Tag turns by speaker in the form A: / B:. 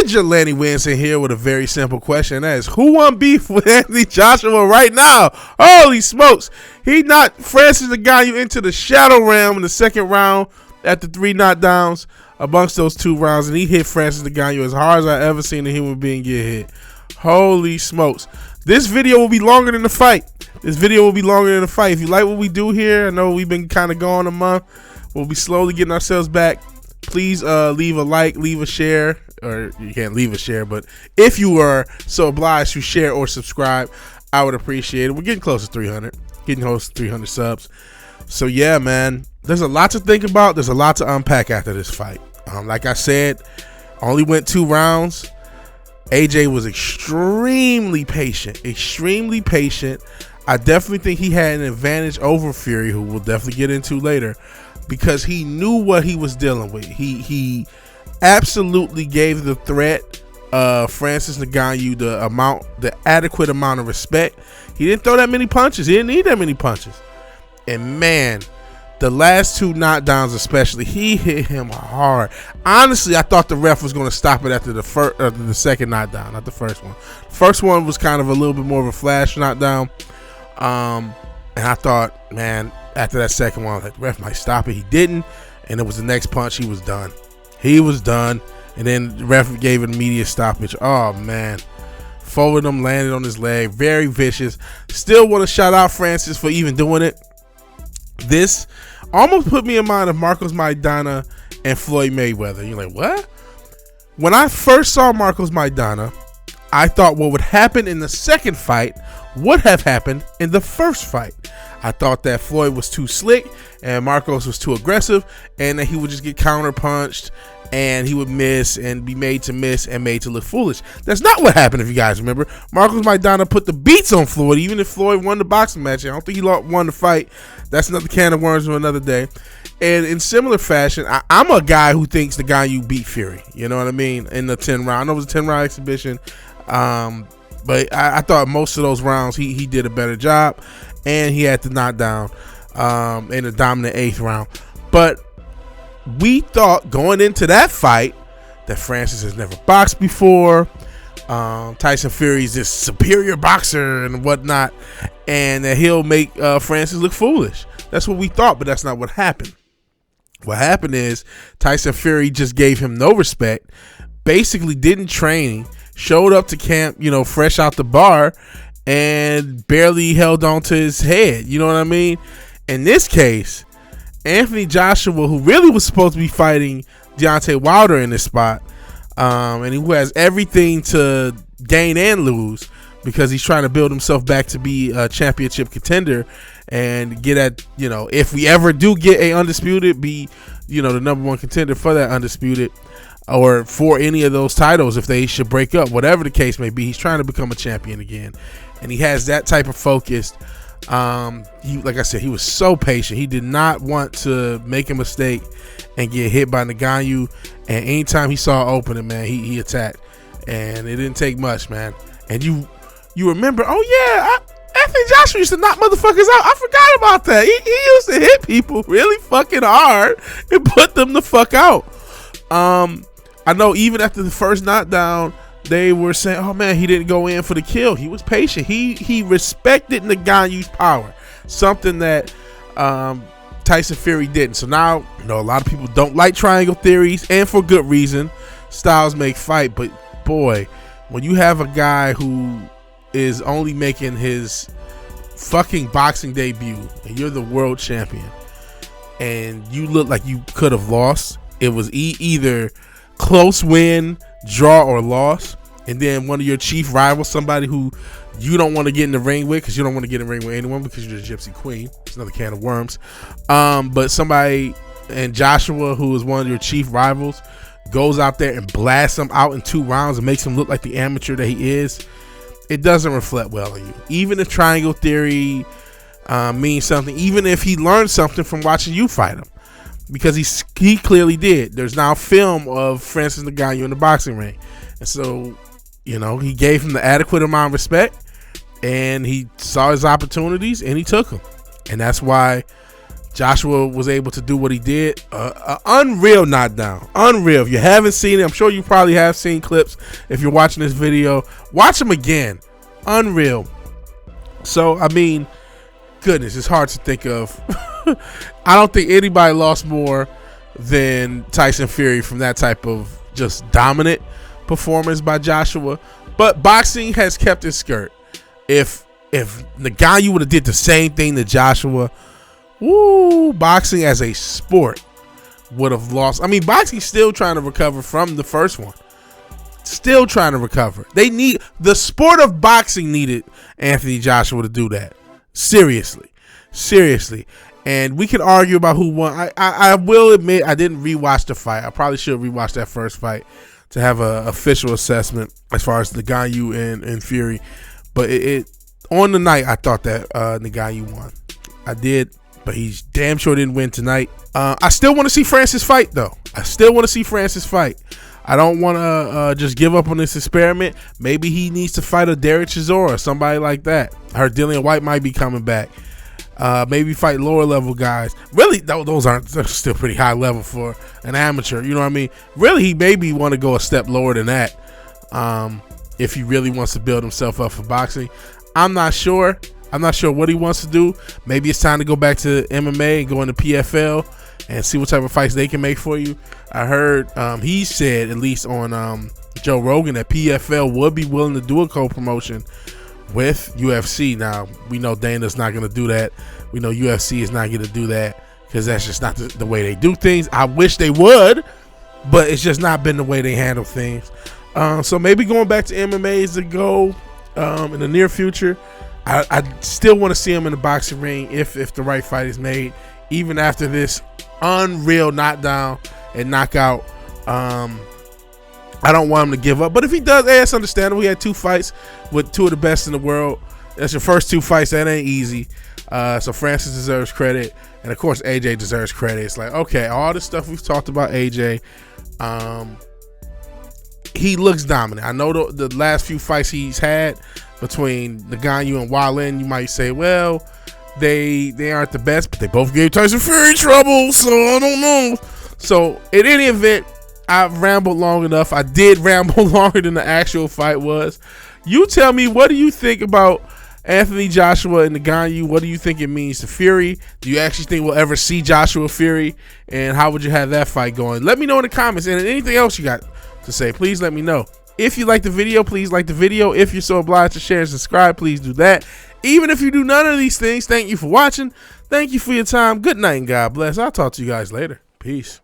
A: VigilanteWilliamson here with a very simple question. And that is, who won beef with Anthony Joshua right now? Holy smokes. He knocked Francis Ngannou into the shadow realm in the second round after 3 knockdowns amongst those 2 rounds. And he hit Francis Ngannou as hard as I ever seen a human being get hit. Holy smokes. This video will be longer than the fight. If you like what we do here, I know we've been kind of going a month. We'll be slowly getting ourselves back. Please leave a like, leave a share, or you can't leave a share, but if you were so obliged to share or subscribe, I would appreciate it. We're getting close to 300, subs. So yeah, man, there's a lot to think about. There's a lot to unpack after this fight. Like I said, only went 2 rounds. AJ was extremely patient. I definitely think he had an advantage over Fury, who we'll definitely get into later, because he knew what he was dealing with. He absolutely gave the threat of Francis Ngannou the adequate amount of respect. He didn't throw that many punches. He didn't need that many punches. And man, the last 2 knockdowns especially, he hit him hard. Honestly, I thought the ref was going to stop it after the second knockdown, not the first one. The first one was kind of a little bit more of a flash knockdown. And I thought, man, after that second one, the ref might stop it. He didn't, and it was the next punch. He was done. And then the ref gave an immediate stoppage. Oh, man. Forward him, landed on his leg. Very vicious. Still want to shout out Francis for even doing it. This almost put me in mind of Marcos Maidana and Floyd Mayweather. You're like, what? When I first saw Marcos Maidana, I thought what would happen in the second fight would have happened in the first fight. I thought that Floyd was too slick and Marcos was too aggressive, and that he would just get counterpunched and he would miss and be made to miss and made to look foolish. That's not what happened, if you guys remember. Marcos Maidana put the beats on Floyd, even if Floyd won the boxing match. I don't think he won the fight. That's another can of worms for another day. And in similar fashion, I'm a guy who thinks the guy you beat Fury. You know what I mean? In the 10 round. I know it was a 10 round exhibition. But I thought most of those rounds he did a better job. And he had the knockdown in the dominant 8th round. But we thought going into that fight that Francis has never boxed before. Tyson Fury's this superior boxer and whatnot, and that he'll make Francis look foolish. That's what we thought, but that's not what happened. What happened is Tyson Fury just gave him no respect, basically didn't train, showed up to camp, fresh out the bar, and barely held on to his head. You know what I mean? In this case, Anthony Joshua, who really was supposed to be fighting Deontay Wilder in this spot, and who has everything to gain and lose because he's trying to build himself back to be a championship contender and get at, if we ever do get a undisputed, be, the #1 contender for that undisputed or for any of those titles if they should break up, whatever the case may be. He's trying to become a champion again, and he has that type of focus. Like I said, he was so patient. He did not want to make a mistake and get hit by Ngannou, and anytime he saw an opening, man, he attacked, and it didn't take much, man. And you remember, Anthony Joshua used to knock motherfuckers out. I forgot about that. He used to hit people really fucking hard and put them the fuck out. I know even after the first knockdown, they were saying, oh man, he didn't go in for the kill. He was patient. He respected Ngannou's power, something that Tyson Fury didn't. So now, a lot of people don't like triangle theories, and for good reason. Styles make fight, but boy, when you have a guy who is only making his fucking boxing debut and you're the world champion and you look like you could have lost, it was either close win, draw, or loss, and then one of your chief rivals, somebody who you don't want to get in the ring with because you don't want to get in the ring with anyone because you're the Gypsy Queen. It's another can of worms. But somebody, and Joshua, who is one of your chief rivals, goes out there and blasts him out in 2 rounds and makes him look like the amateur that he is. It doesn't reflect well on you. Even if triangle theory means something, even if he learned something from watching you fight him, because he clearly did. There's now film of Francis Ngannou in the boxing ring, and so he gave him the adequate amount of respect, and he saw his opportunities and he took them, and that's why Joshua was able to do what he did. Unreal knockdown. Unreal. If you haven't seen it, I'm sure you probably have seen clips. If you're watching this video, watch him again. Unreal. So, I mean, goodness, it's hard to think of. I don't think anybody lost more than Tyson Fury from that type of just dominant performance by Joshua. But boxing has kept its skirt. If Ngannou would have did the same thing to Joshua, woo, boxing as a sport would have lost. I mean, boxing's still trying to recover from the first one. Still trying to recover. The sport of boxing needed Anthony Joshua to do that. Seriously. And we can argue about who won. I will admit I didn't rewatch the fight. I probably should rewatch that first fight to have an official assessment as far as Ngannou and Fury. But it on the night, I thought that Ngannou won. I did, but he's damn sure didn't win tonight. I still want to see Francis fight, though. I don't want to just give up on this experiment. Maybe he needs to fight a Derek Chisora or somebody like that. I heard Dillian White might be coming back. Maybe fight lower level guys. Really, those aren't still pretty high level for an amateur. You know what I mean? Really, he maybe want to go a step lower than that if he really wants to build himself up for boxing. I'm not sure. What he wants to do. Maybe it's time to go back to MMA and go into PFL and see what type of fights they can make for you. I heard he said, at least on Joe Rogan, that PFL would be willing to do a co-promotion with UFC. Now, we know Dana's not going to do that. We know UFC is not going to do that because that's just not the way they do things. I wish they would, but it's just not been the way they handle things. So maybe going back to MMA is the goal in the near future. I still want to see him in the boxing ring if the right fight is made, even after this unreal knockdown and knockout. I don't want him to give up, but if he does, that's understandable. He had 2 fights with 2 of the best in the world. That's your first 2 fights. That ain't easy. So Francis deserves credit, and of course AJ deserves credit. It's like, okay, all the stuff we've talked about AJ, he looks dominant. I know the last few fights he's had between Ngannou and Wallin, you might say, well, they aren't the best, but they both gave Tyson Fury trouble, so I don't know. So in any event, I've rambled long enough. I did ramble longer than the actual fight was. You tell me, what do you think about Anthony Joshua and Ngannou? What do you think it means to Fury? Do you actually think we'll ever see Joshua Fury? And how would you have that fight going? Let me know in the comments. And anything else you got to say, please let me know. If you like the video, please like the video. If you're so obliged to share and subscribe, please do that. Even if you do none of these things, thank you for watching. Thank you for your time. Good night and God bless. I'll talk to you guys later. Peace.